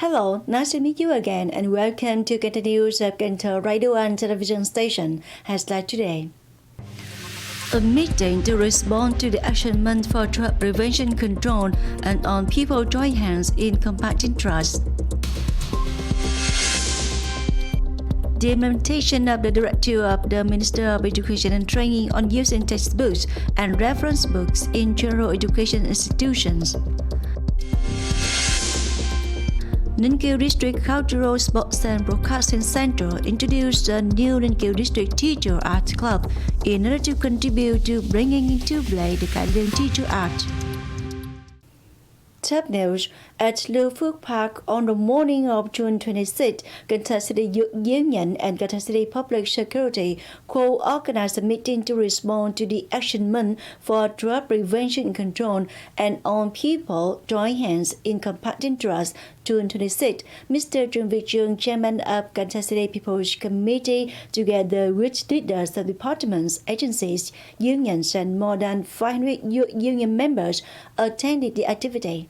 Hello, nice to meet you again and welcome to continuous of Cần Thơ radio and television station highlight today. A meeting to respond to the action month for drug prevention control and on people join hands in combating drugs. The implementation of the Directive of the Minister of Education and Training on using textbooks and reference books in general education institutions. Ninh Kiều District Cultural Sports and Broadcasting Center introduced the new Ninh Kiều District Theater Art Club in order to contribute to bringing into play the Canadian theater art. Top news at Lương Park on the morning of June 26, Cần Thơ City Youth Union and Cần Thơ City Public Security co-organized a meeting to respond to the action month for drug prevention and control and on people join hands in combating drugs. June 26, Mr. Truyền, chairman of Cần Thơ City People's Committee, together with leaders of departments, agencies, unions, and more than 500 union members, attended the activity.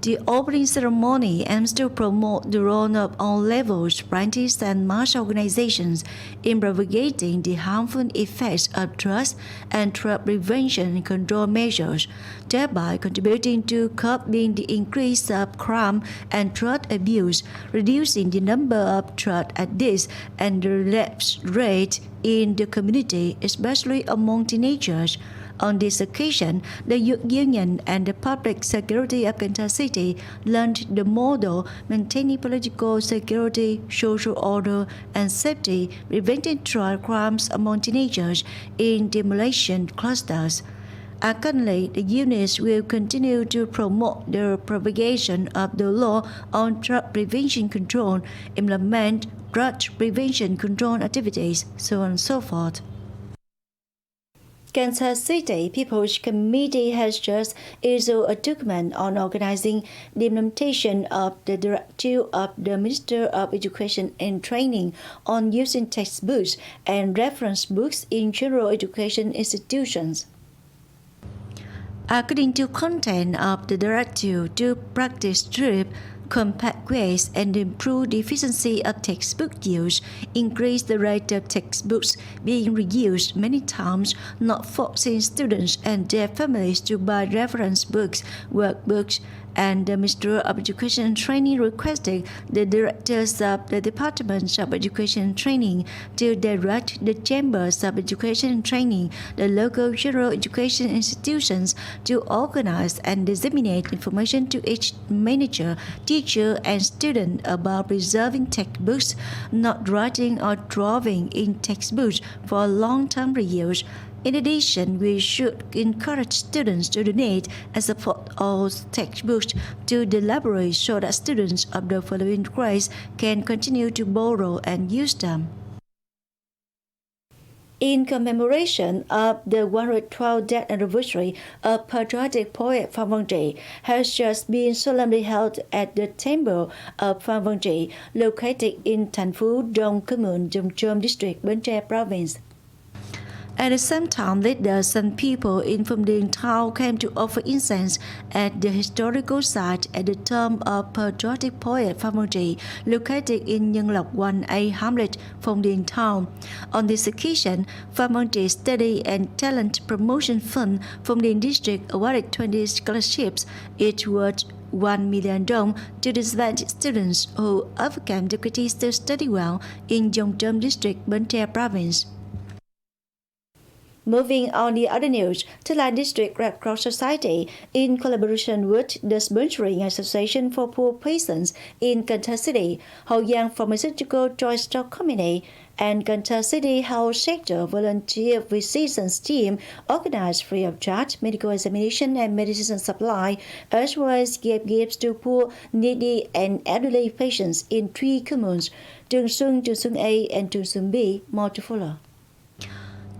The opening ceremony aims to promote the role of all levels, branches, and mass organizations in propagating the harmful effects of drugs and drug prevention and control measures, thereby contributing to curbing the increase of crime and drug abuse, reducing the number of drug addicts and the relapse rate in the community, especially among teenagers. On this occasion, the Youth Union and the Public Security of Cần Thơ City launched the model maintaining political security, social order, and safety, preventing drug crimes among teenagers in demolition clusters. Accordingly, the units will continue to promote the propagation of the law on drug prevention control, implement drug prevention control activities, so on and so forth. Cần Thơ City People's Committee has just issued a document on organizing the implementation of the Directive of the Minister of Education and Training on using textbooks and reference books in general education institutions. According to content of the directive, to practice strip, compact waste, and improve the efficiency of textbook use, increase the rate of textbooks being reused many times, not forcing students and their families to buy reference books, workbooks, and the Minister of Education and Training requested the directors of the Departments of Education and Training to direct the Chambers of Education and Training, the local general education institutions, to organize and disseminate information to each manager, teacher, and student about preserving textbooks, not writing or drawing in textbooks for long-term reuse. In addition, we should encourage students to donate and support all textbooks to the library so that students of the following grades can continue to borrow and use them. In commemoration of the 112th death anniversary of patriotic poet Phan Văn Trị has just been solemnly held at the Temple of Phan Văn Trị, located in Thành Phú Đông, Commune, Dòng Trôm District, Bến Tre Province. At the same time, leaders and people in from the town came to offer incense at the historical site at the tomb of patriotic poet Phan Văn Trị, located in Nhân Lộc 1A hamlet, Phong Điền town. On this occasion, Phan Văn Trị Study and Talent Promotion Fund Phong Điền District awarded 20 scholarships, each worth 1 million dong to disadvantaged students who overcame difficulties to study well in Dòng Trôm District, Bến Tre Province. Moving on the other news, Thalai District Red Cross Society, in collaboration with the Sponsoring Association for Poor Patients in Cần Thơ City, Hậu Giang Pharmaceutical Joint Stock Company, and Cần Thơ City Health Sector Volunteer Physicians Team organized free of charge medical examination and medicine supply, as well as gave gifts to poor, needy, and elderly patients in 3 communes, Trường Xuân A, and Trường Xuân B. More to follow.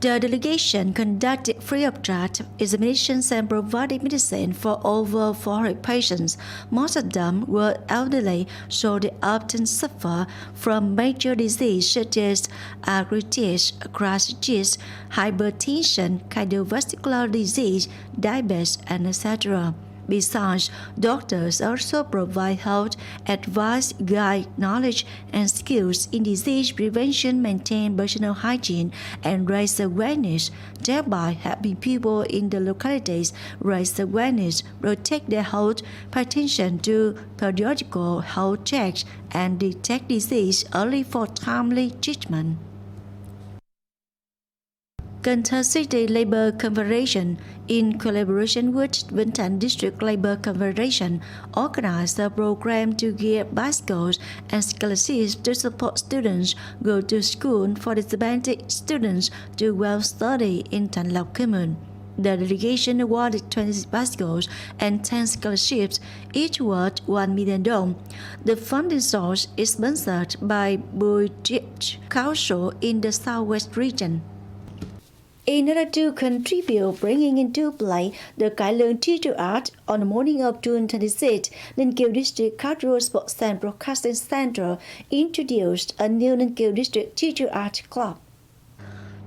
The delegation conducted free of charge examinations and provided medicine for over 400 patients. Most of them were elderly, so they often suffer from major diseases such as arthritis, hypertension, cardiovascular disease, diabetes, and etc. Besides, doctors also provide health advice, guide knowledge and skills in disease prevention, maintain personal hygiene, and raise awareness, thereby helping people in the localities raise awareness, protect their health, pay attention to periodical health checks, and detect disease early for timely treatment. Cần Thơ City Labour Confederation, in collaboration with Ninh Kiều District Labour Confederation, organized a program to give bicycles and scholarships to support students go to school for disadvantaged students to well study in Thành Commune. The delegation awarded 20 bicycles and 10 scholarships, each worth 1 million dong. The funding source is sponsored by Bùi Council in the Southwest region. In order to contribute bringing into play the Cải Lương Theater Art, on the morning of June 26, Ninh Kiều District Cultural Sports and Broadcasting Center introduced a new Ninh Kiều District Theater Art Club.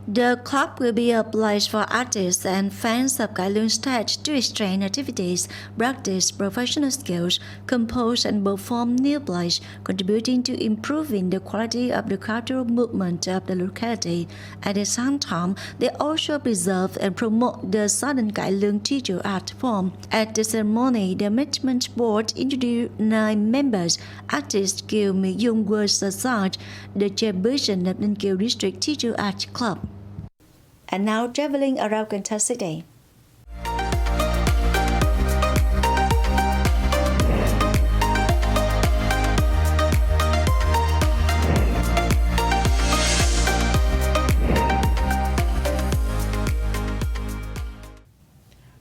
The club will be a place for artists and fans of Cải Lương stage to exchange activities, practice professional skills, compose and perform new plays, contributing to improving the quality of the cultural movement of the locality. At the same time, they also preserve and promote the Southern Cải Lương theater art form. At the ceremony, the management board introduced 9 members. Artist Kiều Mỹ Dung was assigned the chairperson of Ninh Kiều District Theater Art Club. And now traveling around Cần Thơ City.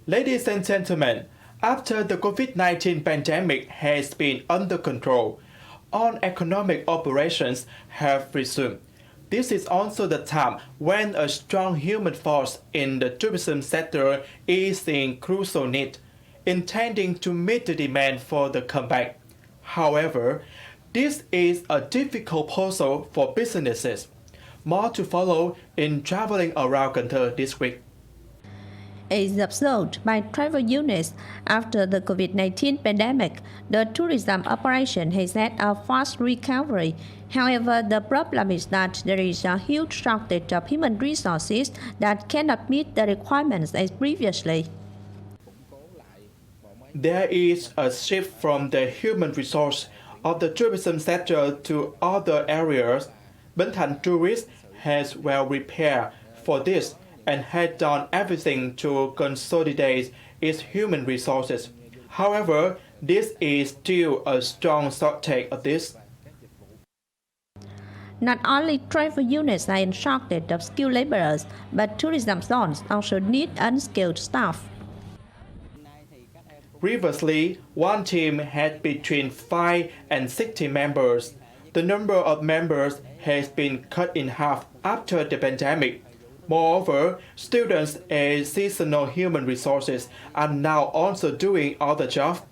Ladies and gentlemen, after the COVID-19 pandemic has been under control, all economic operations have resumed. This is also the time when a strong human force in the tourism sector is in crucial need, intending to meet the demand for the comeback. However, this is a difficult puzzle for businesses. More to follow in traveling around Cần Thơ this week. As observed by travel units, after the COVID-19 pandemic, the tourism operation has had a fast recovery. However, the problem is that there is a huge shortage of human resources that cannot meet the requirements as previously. There is a shift from the human resource of the tourism sector to other areas. Bến Thành Tourist has well prepared for this and had done everything to consolidate its human resources. However, this is still a strong shortage of this. Not only travel units are in shortage of skilled laborers, but tourism zones also need unskilled staff. Previously, one team had between 5 and 60 members. The number of members has been cut in half after the pandemic. Moreover, students and seasonal human resources are now also doing other jobs.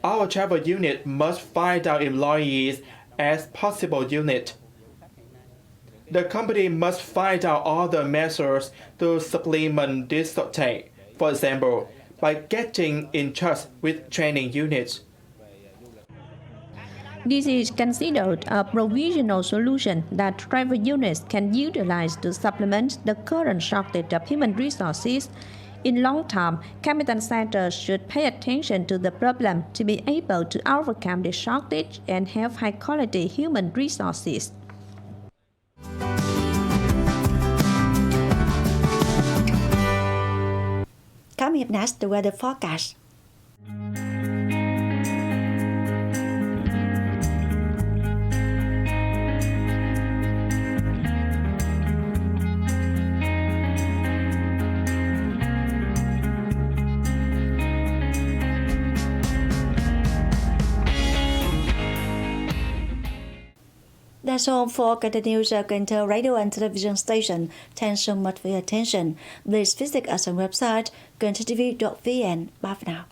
Our travel unit must find out employees as possible unit. The company must find out other measures to supplement this shortage, for example, by getting in touch with training units. This is considered a provisional solution that travel units can utilize to supplement the current shortage of human resources. In long term, competent centers should pay attention to the problem to be able to overcome the shortage and have high-quality human resources. Coming up next, the weather forecast. That's all for continuous Cần Thơ radio and television station. Thanks so much for your attention. Please visit us on website kenthtv.vn. Bye for now.